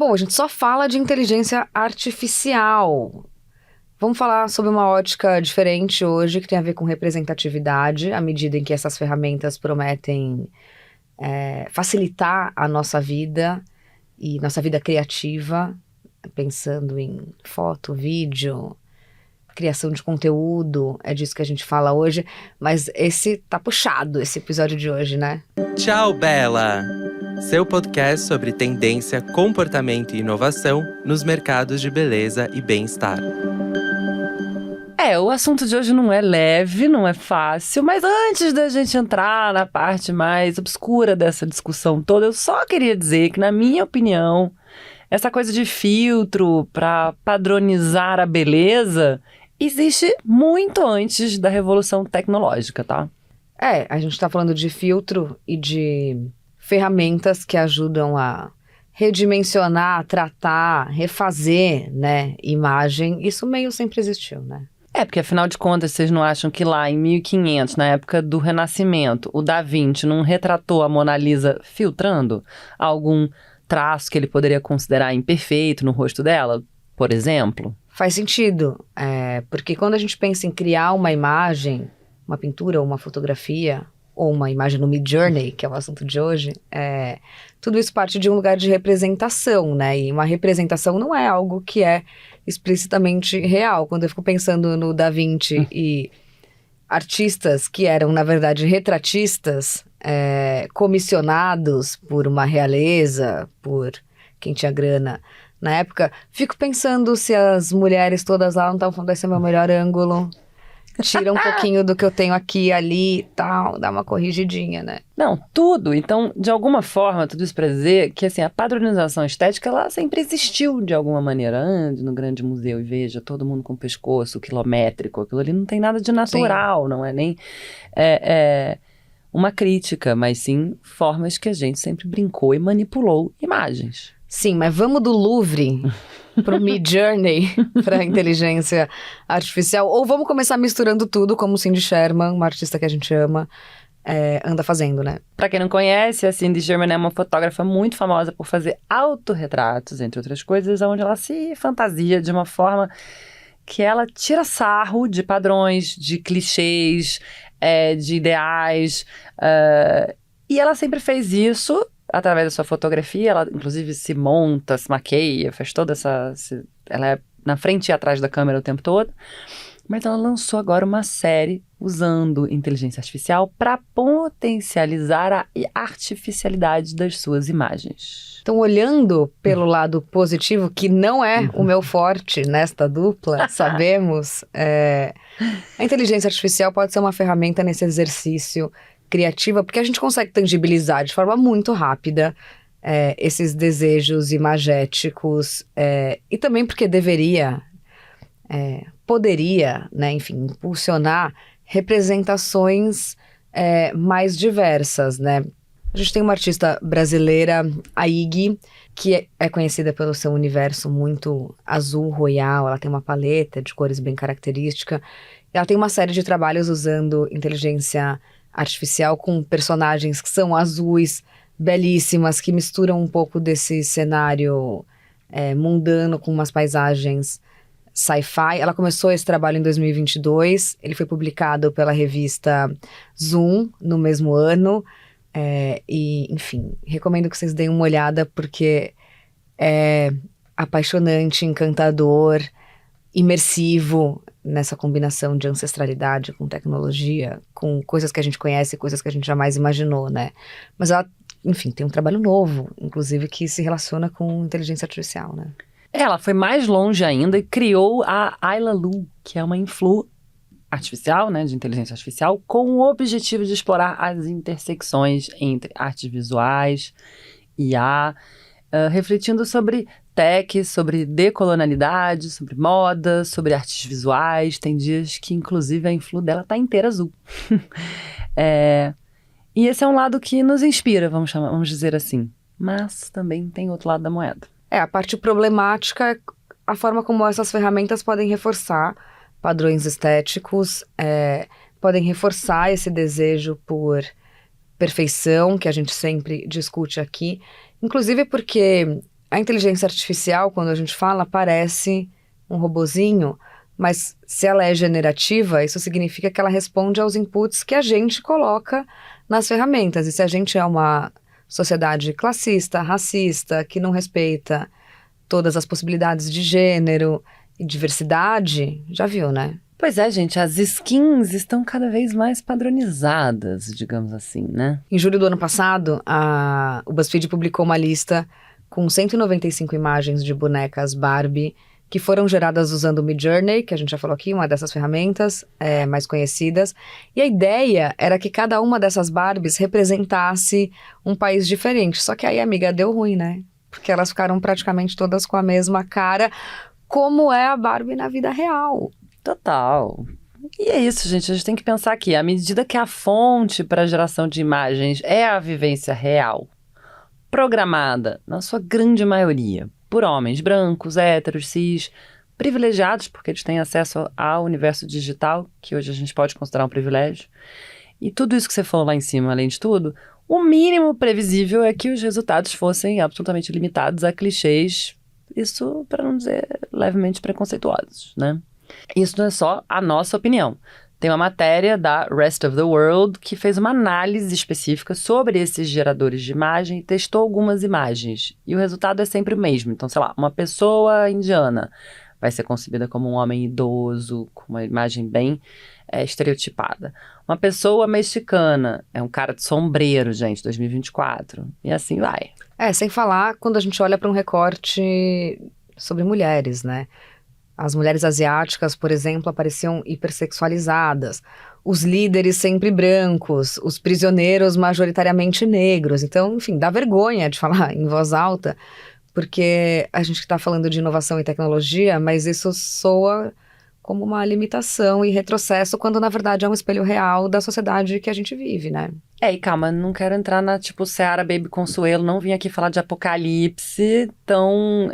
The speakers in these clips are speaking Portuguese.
Bom, a gente só fala de inteligência artificial. Vamos falar sobre uma ótica diferente hoje, que tem a ver com representatividade, à medida em que essas ferramentas prometem facilitar a nossa vida e nossa vida criativa, pensando em foto, vídeo, criação de conteúdo, é disso que a gente fala hoje, mas tá puxado, esse episódio de hoje, né? Tchau, Bela! Seu podcast sobre tendência, comportamento e inovação nos mercados de beleza e bem-estar. O assunto de hoje não é leve, não é fácil, mas antes da gente entrar na parte mais obscura dessa discussão toda, eu só queria dizer que, na minha opinião, essa coisa de filtro para padronizar a beleza existe muito antes da revolução tecnológica, tá? A gente tá falando de filtro e de ferramentas que ajudam a redimensionar, tratar, refazer, né, imagem. Isso meio sempre existiu, né? Porque afinal de contas, vocês não acham que lá em 1500, na época do Renascimento, o Da Vinci não retratou a Mona Lisa filtrando algum traço que ele poderia considerar imperfeito no rosto dela, por exemplo? Faz sentido, porque quando a gente pensa em criar uma imagem, uma pintura, uma fotografia, ou uma imagem no Midjourney, que é o assunto de hoje, tudo isso parte de um lugar de representação, né? E uma representação não é algo que é explicitamente real. Quando eu fico pensando no Da Vinci e artistas que eram, na verdade, retratistas, comissionados por uma realeza, por quem tinha grana na época, fico pensando se as mulheres todas lá não estavam falando, esse é meu melhor ângulo, tira um pouquinho do que eu tenho aqui, ali e tal, dá uma corrigidinha, né? Não, tudo. Então, de alguma forma, tudo isso para dizer que, assim, a padronização estética, ela sempre existiu de alguma maneira. Ande no grande museu e veja todo mundo com o pescoço quilométrico, aquilo ali não tem nada de natural, sim. Não é nem uma crítica, mas sim formas que a gente sempre brincou e manipulou imagens. Sim, mas vamos do Louvre pro Midjourney, pra inteligência artificial, ou vamos começar misturando tudo, como Cindy Sherman, uma artista que a gente ama, anda fazendo, né? Pra quem não conhece, a Cindy Sherman é uma fotógrafa muito famosa por fazer autorretratos, entre outras coisas, onde ela se fantasia de uma forma que ela tira sarro de padrões, de clichês, de ideais, e ela sempre fez isso através da sua fotografia. Ela, inclusive, se monta, se maqueia, faz toda ela é na frente e atrás da câmera o tempo todo. Mas ela lançou agora uma série usando inteligência artificial para potencializar a artificialidade das suas imagens. Então, olhando pelo lado positivo, que não é o meu forte nesta dupla, sabemos, a inteligência artificial pode ser uma ferramenta nesse exercício criativa, porque a gente consegue tangibilizar de forma muito rápida esses desejos imagéticos, e também porque poderia, né, enfim, impulsionar representações mais diversas, né? A gente tem uma artista brasileira, a Iggy, que é conhecida pelo seu universo muito azul, royal. Ela tem uma paleta de cores bem característica. Ela tem uma série de trabalhos usando inteligência artificial com personagens que são azuis, belíssimas, que misturam um pouco desse cenário mundano com umas paisagens sci-fi. Ela começou esse trabalho em 2022, ele foi publicado pela revista Zoom no mesmo ano, e, enfim, recomendo que vocês deem uma olhada, porque é apaixonante, encantador, imersivo, nessa combinação de ancestralidade com tecnologia, com coisas que a gente conhece e coisas que a gente jamais imaginou, né? Mas ela, enfim, tem um trabalho novo, inclusive, que se relaciona com inteligência artificial, né? Ela foi mais longe ainda e criou a Ayla Lu, que é uma influ artificial, né, de inteligência artificial, com o objetivo de explorar as intersecções entre artes visuais e refletindo sobre tech, sobre decolonialidade, sobre moda, sobre artes visuais. Tem dias que, inclusive, a influ dela tá inteira azul. E esse é um lado que nos inspira, vamos dizer assim. Mas também tem outro lado da moeda. A parte problemática é a forma como essas ferramentas podem reforçar padrões estéticos, podem reforçar esse desejo por perfeição, que a gente sempre discute aqui. Inclusive porque a inteligência artificial, quando a gente fala, parece um robozinho, mas se ela é generativa, isso significa que ela responde aos inputs que a gente coloca nas ferramentas. E se a gente é uma sociedade classista, racista, que não respeita todas as possibilidades de gênero e diversidade, já viu, né? Pois é, gente, as skins estão cada vez mais padronizadas, digamos assim, né? Em julho do ano passado, o BuzzFeed publicou uma lista com 195 imagens de bonecas Barbie que foram geradas usando o Midjourney, que a gente já falou aqui, uma dessas ferramentas mais conhecidas. E a ideia era que cada uma dessas Barbies representasse um país diferente. Só que aí, amiga, deu ruim, né? Porque elas ficaram praticamente todas com a mesma cara, como é a Barbie na vida real. Total. E é isso, gente. A gente tem que pensar que, à medida que a fonte para a geração de imagens é a vivência real, programada, na sua grande maioria, por homens brancos, héteros, cis, privilegiados, porque eles têm acesso ao universo digital, que hoje a gente pode considerar um privilégio. E tudo isso que você falou lá em cima, além de tudo, o mínimo previsível é que os resultados fossem absolutamente limitados a clichês, isso para não dizer levemente preconceituosos, né? Isso não é só a nossa opinião. Tem uma matéria da Rest of the World que fez uma análise específica sobre esses geradores de imagem e testou algumas imagens. E o resultado é sempre o mesmo. Então, sei lá, uma pessoa indiana vai ser concebida como um homem idoso, com uma imagem bem estereotipada. Uma pessoa mexicana é um cara de sombreiro, gente, 2024. E assim vai. Sem falar quando a gente olha para um recorte sobre mulheres, né? As mulheres asiáticas, por exemplo, apareciam hipersexualizadas. Os líderes sempre brancos, os prisioneiros majoritariamente negros. Então, enfim, dá vergonha de falar em voz alta, porque a gente está falando de inovação e tecnologia, mas isso soa como uma limitação e retrocesso, quando na verdade é um espelho real da sociedade que a gente vive, né? E calma, não quero entrar na, Seara Baby Consuelo, não vim aqui falar de apocalipse, então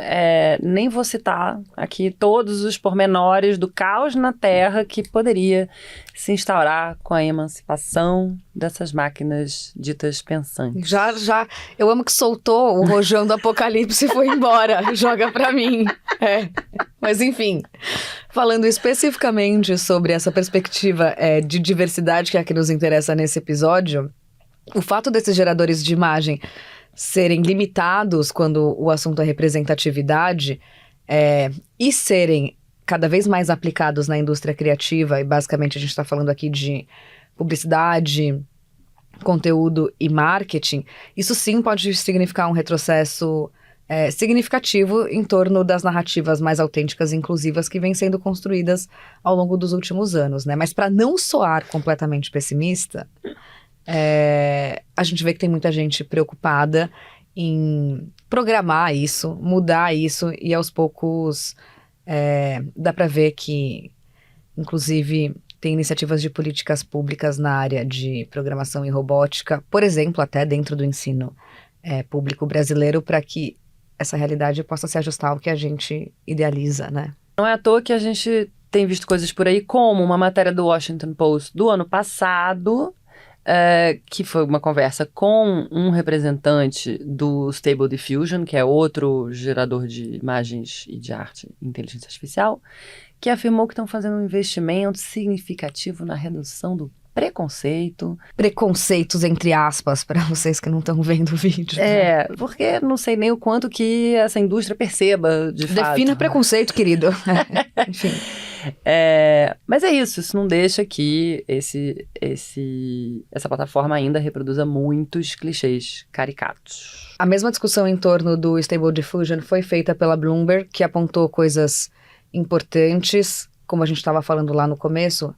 nem vou citar aqui todos os pormenores do caos na Terra que poderia se instaurar com a emancipação dessas máquinas ditas pensantes. Já, eu amo que soltou o rojão do apocalipse e foi embora, joga pra mim. Mas enfim, falando especificamente sobre essa perspectiva de diversidade que é a que nos interessa nesse episódio, o fato desses geradores de imagem serem limitados quando o assunto é representatividade e serem cada vez mais aplicados na indústria criativa, e basicamente a gente está falando aqui de publicidade, conteúdo e marketing, isso sim pode significar um retrocesso significativo em torno das narrativas mais autênticas e inclusivas que vêm sendo construídas ao longo dos últimos anos, né? Mas para não soar completamente pessimista, a gente vê que tem muita gente preocupada em programar isso, mudar isso, e aos poucos dá para ver que, inclusive, tem iniciativas de políticas públicas na área de programação e robótica, por exemplo, até dentro do ensino público brasileiro, para que essa realidade possa se ajustar ao que a gente idealiza, né? Não é à toa que a gente tem visto coisas por aí, como uma matéria do Washington Post do ano passado, que foi uma conversa com um representante do Stable Diffusion, que é outro gerador de imagens e de arte inteligência artificial, que afirmou que estão fazendo um investimento significativo na redução do preconceito. Preconceitos, entre aspas, para vocês que não estão vendo o vídeo. Né? Porque não sei nem o quanto que essa indústria perceba, de fato. Defina preconceito, querido. Enfim. Mas é isso não deixa que essa plataforma ainda reproduza muitos clichês caricatos. A mesma discussão em torno do Stable Diffusion foi feita pela Bloomberg, que apontou coisas importantes, como a gente estava falando lá no começo.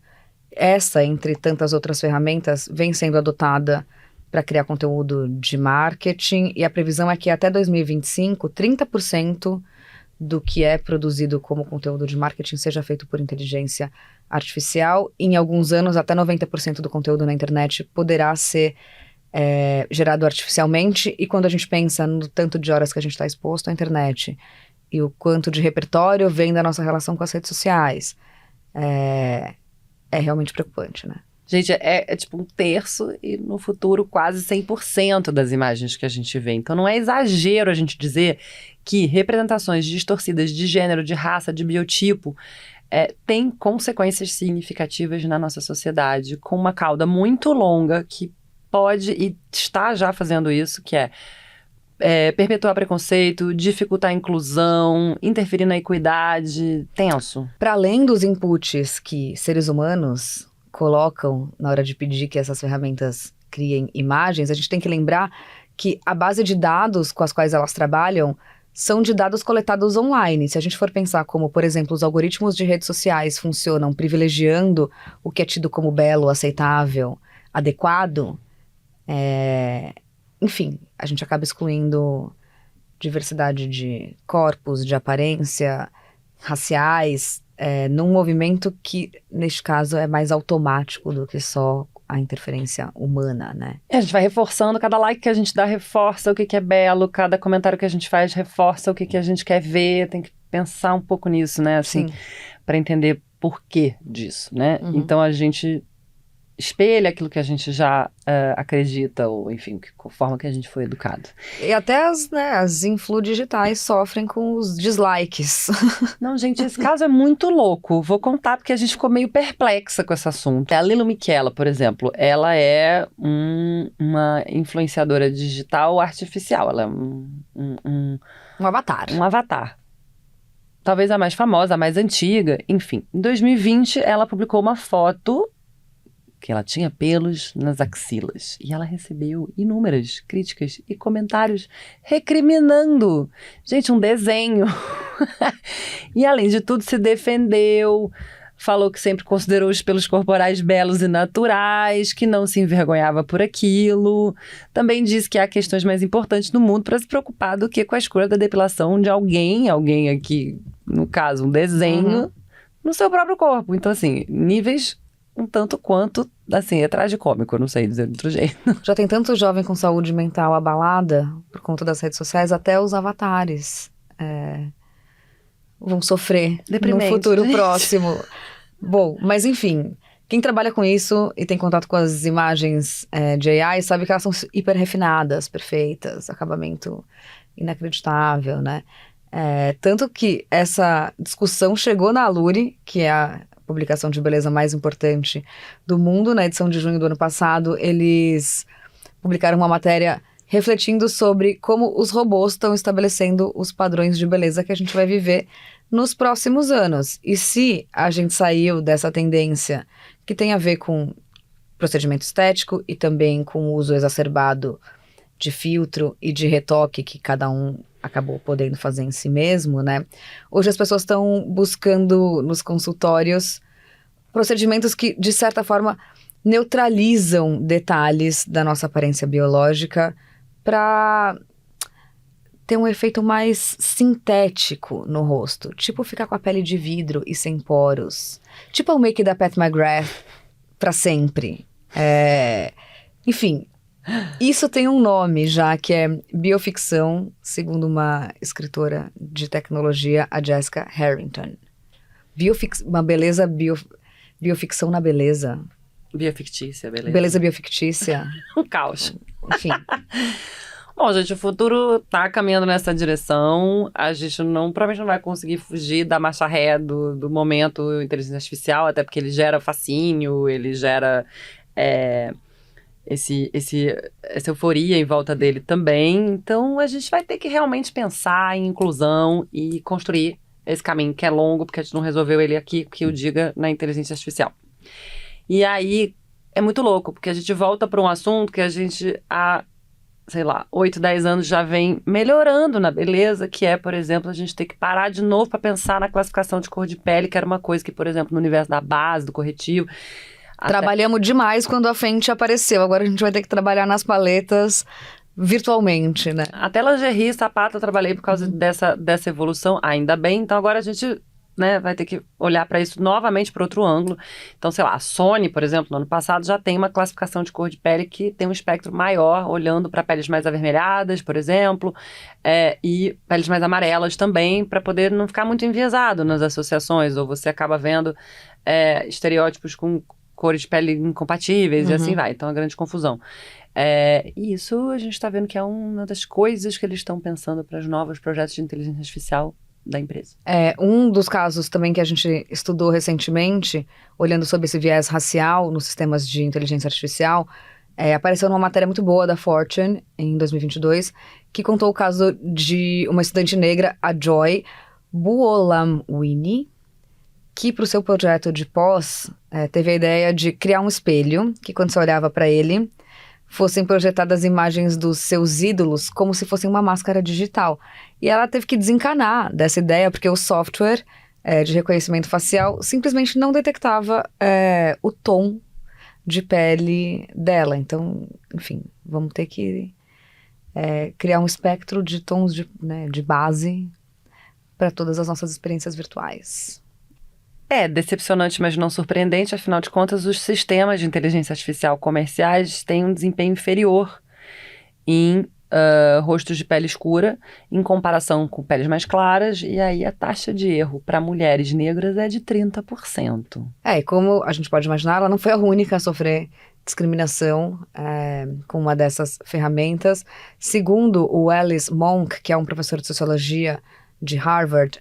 Essa, entre tantas outras ferramentas, vem sendo adotada para criar conteúdo de marketing, e a previsão é que até 2025, 30% do que é produzido como conteúdo de marketing seja feito por inteligência artificial. Em alguns anos, até 90% do conteúdo na internet poderá ser gerado artificialmente, e quando a gente pensa no tanto de horas que a gente está exposto à internet e o quanto de repertório vem da nossa relação com as redes sociais, é realmente preocupante, né? Gente, é tipo 1/3 e no futuro quase 100% das imagens que a gente vê. Então não é exagero a gente dizer que representações distorcidas de gênero, de raça, de biotipo, têm consequências significativas na nossa sociedade, com uma cauda muito longa que pode e está já fazendo isso, que é perpetuar preconceito, dificultar a inclusão, interferir na equidade, tenso. Para além dos inputs que seres humanos colocam na hora de pedir que essas ferramentas criem imagens, a gente tem que lembrar que a base de dados com as quais elas trabalham são de dados coletados online. Se a gente for pensar como, por exemplo, os algoritmos de redes sociais funcionam privilegiando o que é tido como belo, aceitável, adequado, enfim, a gente acaba excluindo diversidade de corpos, de aparência, raciais, num movimento que, neste caso, é mais automático do que só a interferência humana, né? A gente vai reforçando, cada like que a gente dá reforça o que é belo, cada comentário que a gente faz reforça o que a gente quer ver, tem que pensar um pouco nisso, né? Assim, para entender por que disso, né? Uhum. Então a gente espelha aquilo que a gente já acredita, ou enfim, conforme que a gente foi educado. E até as influ digitais sofrem com os dislikes. Não, gente, esse caso é muito louco. Vou contar porque a gente ficou meio perplexa com esse assunto. A Lilo Michela, por exemplo, ela é uma influenciadora digital artificial. Ela é um avatar. Um avatar. Talvez a mais famosa, a mais antiga, enfim. Em 2020, ela publicou uma foto que ela tinha pelos nas axilas. E ela recebeu inúmeras críticas e comentários recriminando. Gente, um desenho. E, além de tudo, se defendeu, falou que sempre considerou os pelos corporais belos e naturais, que não se envergonhava por aquilo. Também disse que há questões mais importantes no mundo para se preocupar do que com a escolha da depilação de alguém aqui, no caso, um desenho, no seu próprio corpo. Então, assim, níveis um tanto quanto, assim, é tragicômico, eu não sei dizer de outro jeito. Já tem tanto jovem com saúde mental abalada por conta das redes sociais, até os avatares vão sofrer no futuro próximo. Bom, mas enfim, quem trabalha com isso e tem contato com as imagens de AI sabe que elas são hiper refinadas, perfeitas, acabamento inacreditável, né? Tanto que essa discussão chegou na Allure, que é a publicação de beleza mais importante do mundo. Na edição de junho do ano passado, eles publicaram uma matéria refletindo sobre como os robôs estão estabelecendo os padrões de beleza que a gente vai viver nos próximos anos. E se a gente saiu dessa tendência que tem a ver com procedimento estético e também com o uso exacerbado de filtro e de retoque que cada um acabou podendo fazer em si mesmo, né? Hoje as pessoas estão buscando nos consultórios procedimentos que, de certa forma, neutralizam detalhes da nossa aparência biológica para ter um efeito mais sintético no rosto. Tipo ficar com a pele de vidro e sem poros. Tipo o make da Pat McGrath para sempre. Enfim, isso tem um nome já, que é bioficção, segundo uma escritora de tecnologia, a Jessica Harrington. Uma beleza bioficção na beleza. Biofictícia, beleza. Beleza biofictícia. Um caos. Enfim. Bom, gente, o futuro tá caminhando nessa direção. A gente provavelmente não vai conseguir fugir da marcha ré do momento inteligência artificial, até porque ele gera fascínio, ele gera essa euforia em volta dele também. Então, a gente vai ter que realmente pensar em inclusão e construir esse caminho que é longo, porque a gente não resolveu ele aqui, que eu diga, na inteligência artificial. E aí, é muito louco, porque a gente volta para um assunto que a gente há, sei lá, 8, 10 anos já vem melhorando na beleza, que é, por exemplo, a gente ter que parar de novo para pensar na classificação de cor de pele, que era uma coisa que, por exemplo, no universo da base, do corretivo... Trabalhamos demais quando a Fenty apareceu, agora a gente vai ter que trabalhar nas paletas virtualmente, né? Até lingerie, sapato, eu trabalhei por causa dessa evolução, ainda bem. Então agora a gente, né, vai ter que olhar para isso novamente por outro ângulo. Então, sei lá, a Sony, por exemplo, no ano passado já tem uma classificação de cor de pele que tem um espectro maior, olhando para peles mais avermelhadas, por exemplo, e peles mais amarelas também, para poder não ficar muito enviesado nas associações, ou você acaba vendo estereótipos com cores de pele incompatíveis e Uhum. assim vai. Então, a grande confusão. E isso a gente está vendo que é uma das coisas que eles estão pensando para os novos projetos de inteligência artificial da empresa. Um dos casos também que a gente estudou recentemente, olhando sobre esse viés racial nos sistemas de inteligência artificial, apareceu numa matéria muito boa da Fortune, em 2022, que contou o caso de uma estudante negra, a Joy Buolamwini, que para o seu projeto de pós, teve a ideia de criar um espelho, que quando você olhava para ele, fossem projetadas imagens dos seus ídolos como se fossem uma máscara digital. E ela teve que desencanar dessa ideia, porque o software de reconhecimento facial simplesmente não detectava o tom de pele dela. Então, enfim, vamos ter que criar um espectro de tons de base para todas as nossas experiências virtuais. É decepcionante, mas não surpreendente. Afinal de contas, os sistemas de inteligência artificial comerciais têm um desempenho inferior em rostos de pele escura em comparação com peles mais claras. E aí a taxa de erro para mulheres negras é de 30%. E como a gente pode imaginar, ela não foi a única a sofrer discriminação com uma dessas ferramentas. Segundo o Alice Monk, que é um professor de sociologia de Harvard,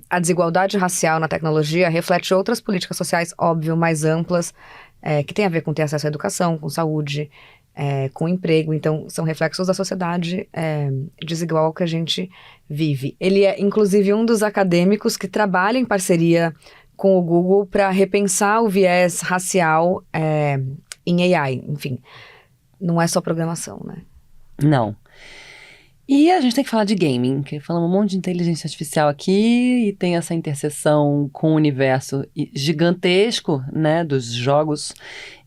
a desigualdade racial na tecnologia reflete outras políticas sociais, óbvio, mais amplas, que tem a ver com ter acesso à educação, com saúde, com emprego. Então, são reflexos da sociedade desigual que a gente vive. Ele é, inclusive, um dos acadêmicos que trabalha em parceria com o Google para repensar o viés racial em AI. Enfim, não é só programação, né? Não. E a gente tem que falar de gaming, que falamos um monte de inteligência artificial aqui e tem essa interseção com o universo gigantesco, né, dos jogos.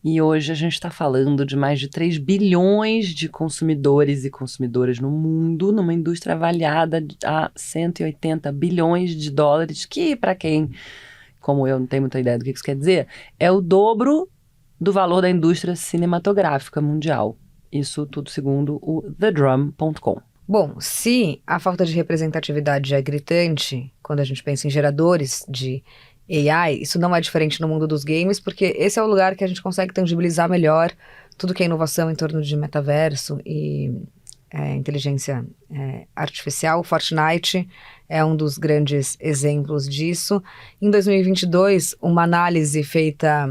E hoje a gente está falando de mais de 3 bilhões de consumidores e consumidoras no mundo, numa indústria avaliada a 180 bilhões de dólares, que para quem, como eu, não tem muita ideia do que isso quer dizer, é o dobro do valor da indústria cinematográfica mundial. Isso tudo segundo o TheDrum.com. Bom, se a falta de representatividade é gritante, quando a gente pensa em geradores de AI, isso não é diferente no mundo dos games, porque esse é o lugar que a gente consegue tangibilizar melhor tudo que é inovação em torno de metaverso e inteligência artificial. O Fortnite é um dos grandes exemplos disso. Em 2022, uma análise feita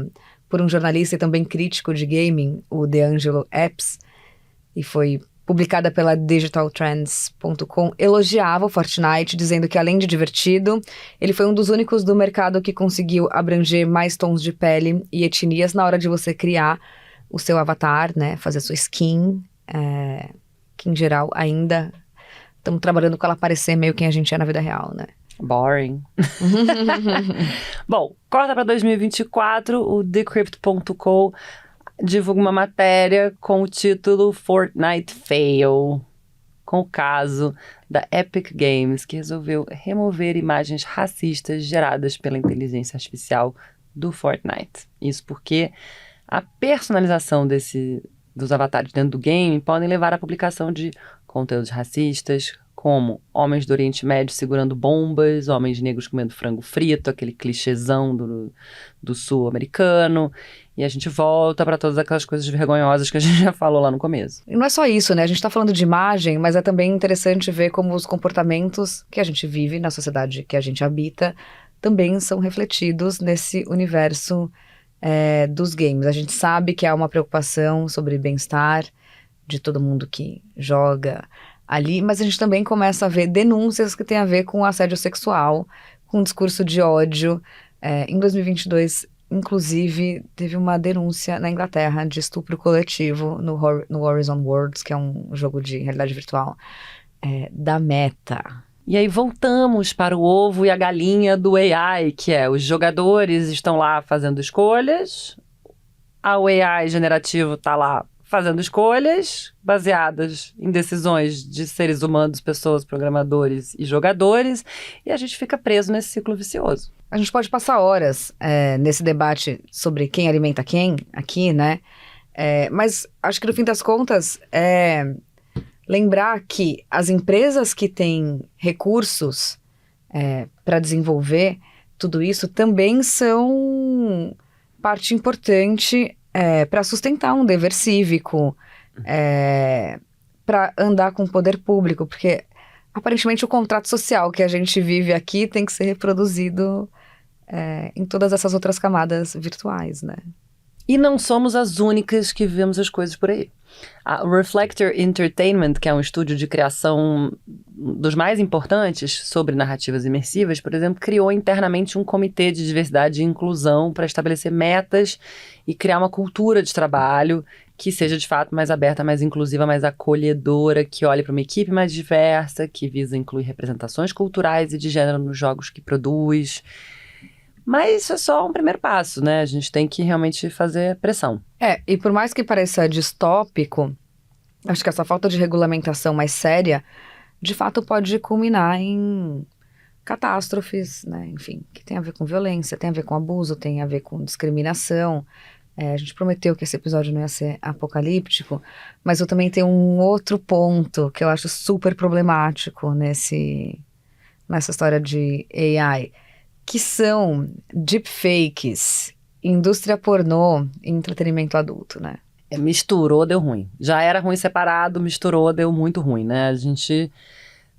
por um jornalista e também crítico de gaming, o DeAngelo Epps, e foi publicada pela digitaltrends.com, elogiava o Fortnite, dizendo que além de divertido, ele foi um dos únicos do mercado que conseguiu abranger mais tons de pele e etnias na hora de você criar o seu avatar, né, fazer a sua skin, que em geral ainda estamos trabalhando com ela parecer meio quem a gente é na vida real, né? Boring. Bom, corta para 2024, o Decrypt.com divulga uma matéria com o título Fortnite Fail, com o caso da Epic Games, que resolveu remover imagens racistas geradas pela inteligência artificial do Fortnite. Isso porque a personalização dos avatares dentro do game podem levar à publicação de conteúdos racistas, como homens do Oriente Médio segurando bombas, homens negros comendo frango frito, aquele clichêzão do sul americano. E a gente volta para todas aquelas coisas vergonhosas que a gente já falou lá no começo. E não é só isso, né? A gente está falando de imagem, mas é também interessante ver como os comportamentos que a gente vive na sociedade que a gente habita também são refletidos nesse universo dos games. A gente sabe que há uma preocupação sobre bem-estar de todo mundo que joga ali, mas a gente também começa a ver denúncias que têm a ver com assédio sexual, com discurso de ódio. Em 2022, inclusive, teve uma denúncia na Inglaterra de estupro coletivo no Horizon Worlds, que é um jogo de realidade virtual da Meta. E aí voltamos para o ovo e a galinha do AI, que os jogadores estão lá fazendo escolhas, o AI generativo está lá fazendo escolhas baseadas em decisões de seres humanos, pessoas, programadores e jogadores, e a gente fica preso nesse ciclo vicioso. A gente pode passar horas nesse debate sobre quem alimenta quem aqui, né? Mas acho que no fim das contas lembrar que as empresas que têm recursos para desenvolver tudo isso também são parte importante para sustentar um dever cívico, para andar com o poder público, porque aparentemente o contrato social que a gente vive aqui tem que ser reproduzido em todas essas outras camadas virtuais, né? E não somos as únicas que vemos as coisas por aí. A Reflector Entertainment, que é um estúdio de criação dos mais importantes sobre narrativas imersivas, por exemplo, criou internamente um comitê de diversidade e inclusão para estabelecer metas e criar uma cultura de trabalho que seja de fato mais aberta, mais inclusiva, mais acolhedora, que olhe para uma equipe mais diversa, que visa incluir representações culturais e de gênero nos jogos que produz. Mas isso é só um primeiro passo, né? A gente tem que realmente fazer pressão. E por mais que pareça distópico, acho que essa falta de regulamentação mais séria, de fato pode culminar em catástrofes, né? Enfim, que tem a ver com violência, tem a ver com abuso, tem a ver com discriminação. A gente prometeu que esse episódio não ia ser apocalíptico, mas eu também tenho um outro ponto que eu acho super problemático nessa história de AI, que são deepfakes, indústria pornô e entretenimento adulto, né? Misturou, deu ruim. Já era ruim separado, misturou, deu muito ruim, né? A gente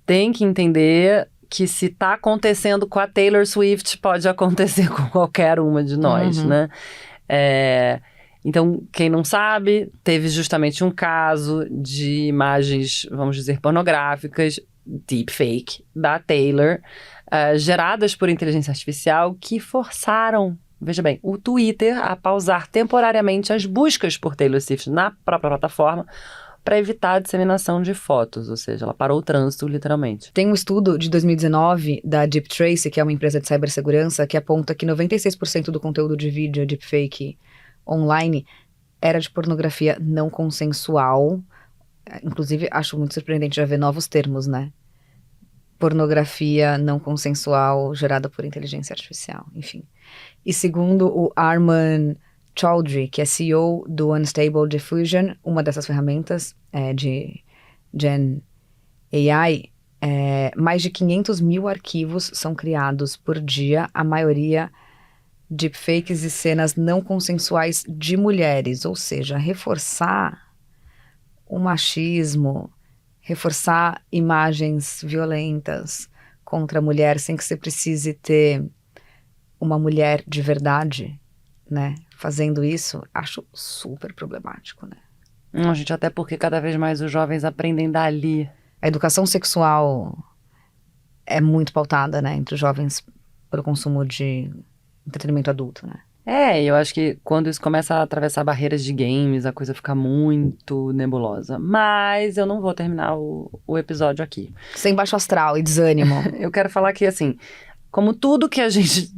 tem que entender que se tá acontecendo com a Taylor Swift, pode acontecer com qualquer uma de nós, né? Então, quem não sabe, teve justamente um caso de imagens, vamos dizer, pornográficas, deepfake, da Taylor, geradas por inteligência artificial, que forçaram, veja bem, o Twitter a pausar temporariamente as buscas por Taylor Swift na própria plataforma para evitar a disseminação de fotos, ou seja, ela parou o trânsito, literalmente. Tem um estudo de 2019 da Deep Trace, que é uma empresa de cibersegurança, que aponta que 96% do conteúdo de vídeo deepfake online era de pornografia não consensual. Inclusive, acho muito surpreendente já ver novos termos, né? Pornografia não consensual gerada por inteligência artificial, enfim. E segundo o Arman Chaudhry, que é CEO do Unstable Diffusion, uma dessas ferramentas de Gen AI, mais de 500 mil arquivos são criados por dia, a maioria deepfakes e cenas não consensuais de mulheres, ou seja, reforçar o machismo, reforçar imagens violentas contra a mulher sem que você precise ter uma mulher de verdade, né, fazendo isso, acho super problemático, né? Gente, até porque cada vez mais os jovens aprendem dali. A educação sexual é muito pautada, né, entre os jovens pelo consumo de entretenimento adulto, né? Eu acho que quando isso começa a atravessar barreiras de games, a coisa fica muito nebulosa. Mas eu não vou terminar o episódio aqui. Sem baixo astral e desânimo. Eu quero falar que, assim, como tudo que a gente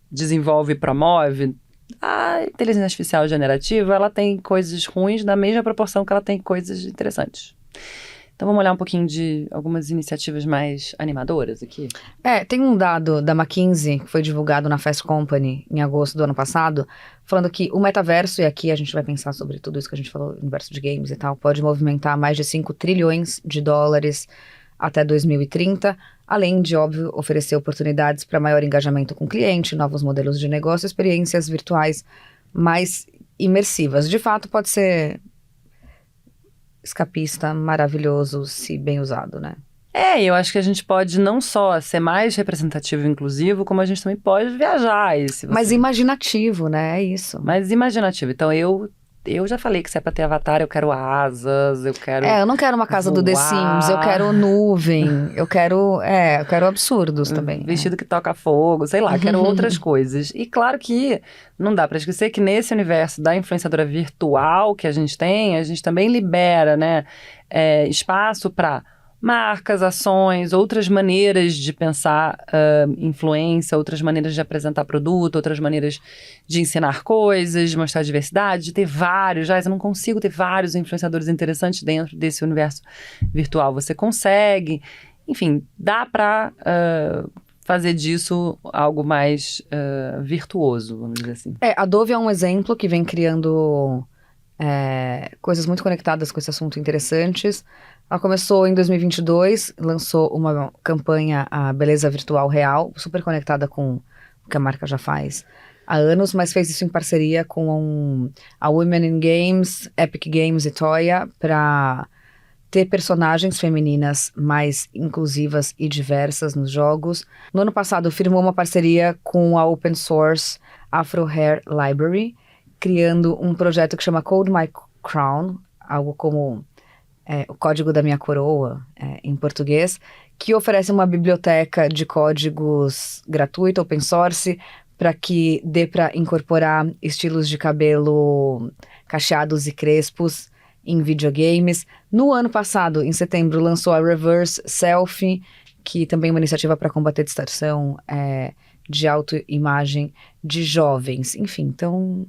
desenvolve e promove, a inteligência artificial generativa, ela tem coisas ruins na mesma proporção que ela tem coisas interessantes. Então vamos olhar um pouquinho de algumas iniciativas mais animadoras aqui? Tem um dado da McKinsey, que foi divulgado na Fast Company em agosto do ano passado, falando que o metaverso, e aqui a gente vai pensar sobre tudo isso que a gente falou, universo de games e tal, pode movimentar mais de 5 trilhões de dólares até 2030, além de, óbvio, oferecer oportunidades para maior engajamento com o cliente, novos modelos de negócio, experiências virtuais mais imersivas. De fato, pode ser escapista, maravilhoso, se bem usado, né? Eu acho que a gente pode não só ser mais representativo e inclusivo, como a gente também pode viajar. Mais imaginativo, né? É isso. Mais imaginativo. Então, eu já falei que se é pra ter avatar, eu quero asas, eu quero eu não quero uma casa do The Sims, eu quero nuvem, eu quero absurdos também. Vestido que toca fogo, sei lá, quero outras coisas. E claro que não dá pra esquecer que nesse universo da influenciadora virtual que a gente também libera, né, espaço pra marcas, ações, outras maneiras de pensar influência, outras maneiras de apresentar produto, outras maneiras de ensinar coisas, de mostrar diversidade, de ter vários. Eu não consigo ter vários influenciadores interessantes dentro desse universo virtual. Você consegue. Enfim, dá para fazer disso algo mais virtuoso, vamos dizer assim. A Dove é um exemplo que vem criando coisas muito conectadas com esse assunto interessantes. Ela começou em 2022, lançou uma campanha, a Beleza Virtual Real, super conectada com o que a marca já faz há anos, mas fez isso em parceria com a Women in Games, Epic Games e Toya, para ter personagens femininas mais inclusivas e diversas nos jogos. No ano passado, firmou uma parceria com a open source Afro Hair Library, criando um projeto que chama Code My Crown, algo como o Código da Minha Coroa, em português, que oferece uma biblioteca de códigos gratuita, open source, para que dê para incorporar estilos de cabelo cacheados e crespos em videogames. No ano passado, em setembro, lançou a Reverse Selfie, que também é uma iniciativa para combater a distorção de autoimagem de jovens. Enfim, então,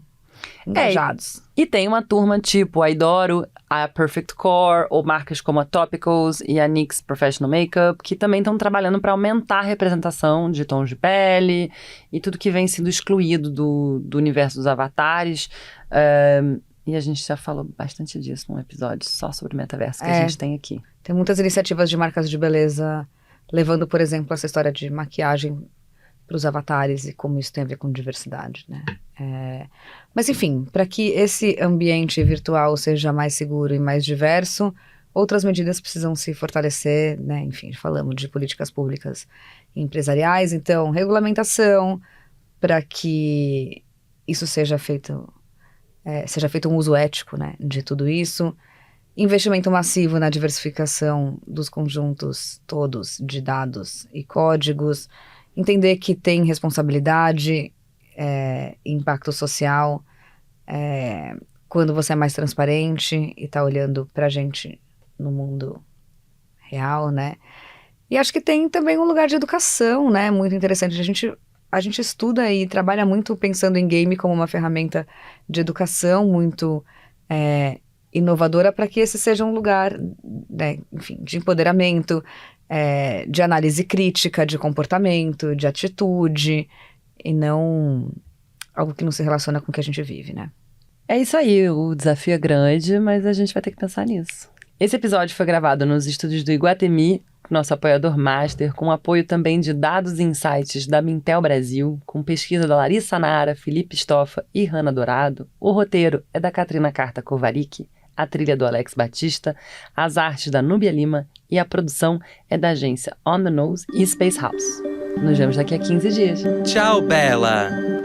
engajados. E tem uma turma tipo a Idoro, a Perfect Core, ou marcas como a Topicals e a NYX Professional Makeup, que também estão trabalhando para aumentar a representação de tons de pele e tudo que vem sendo excluído do universo dos avatares. E a gente já falou bastante disso num episódio só sobre metaverso que a gente tem aqui. Tem muitas iniciativas de marcas de beleza levando, por exemplo, essa história de maquiagem para os avatares e como isso tem a ver com diversidade, né? Mas, enfim, para que esse ambiente virtual seja mais seguro e mais diverso, outras medidas precisam se fortalecer, né? Enfim, falamos de políticas públicas e empresariais, então, regulamentação para que isso seja feito um uso ético, né, de tudo isso, investimento massivo na diversificação dos conjuntos todos de dados e códigos, entender que tem responsabilidade, impacto social, quando você é mais transparente e está olhando para a gente no mundo real, né? E acho que tem também um lugar de educação, né, muito interessante. A gente estuda e trabalha muito pensando em game como uma ferramenta de educação muito inovadora para que esse seja um lugar, né, enfim, de empoderamento, de análise crítica, de comportamento, de atitude, e não algo que não se relaciona com o que a gente vive, né? É isso aí, o desafio é grande, mas a gente vai ter que pensar nisso. Esse episódio foi gravado nos estúdios do Iguatemi, nosso apoiador master, com apoio também de dados e insights da Mintel Brasil, com pesquisa da Larissa Nara, Felipe Stoffa e Hanna Dourado. O roteiro é da Katrina Carta Kovarik, a trilha do Alex Batista, as artes da Núbia Lima e a produção é da agência On The Nose e Space House. Nos vemos daqui a 15 dias. Tchau, Bela!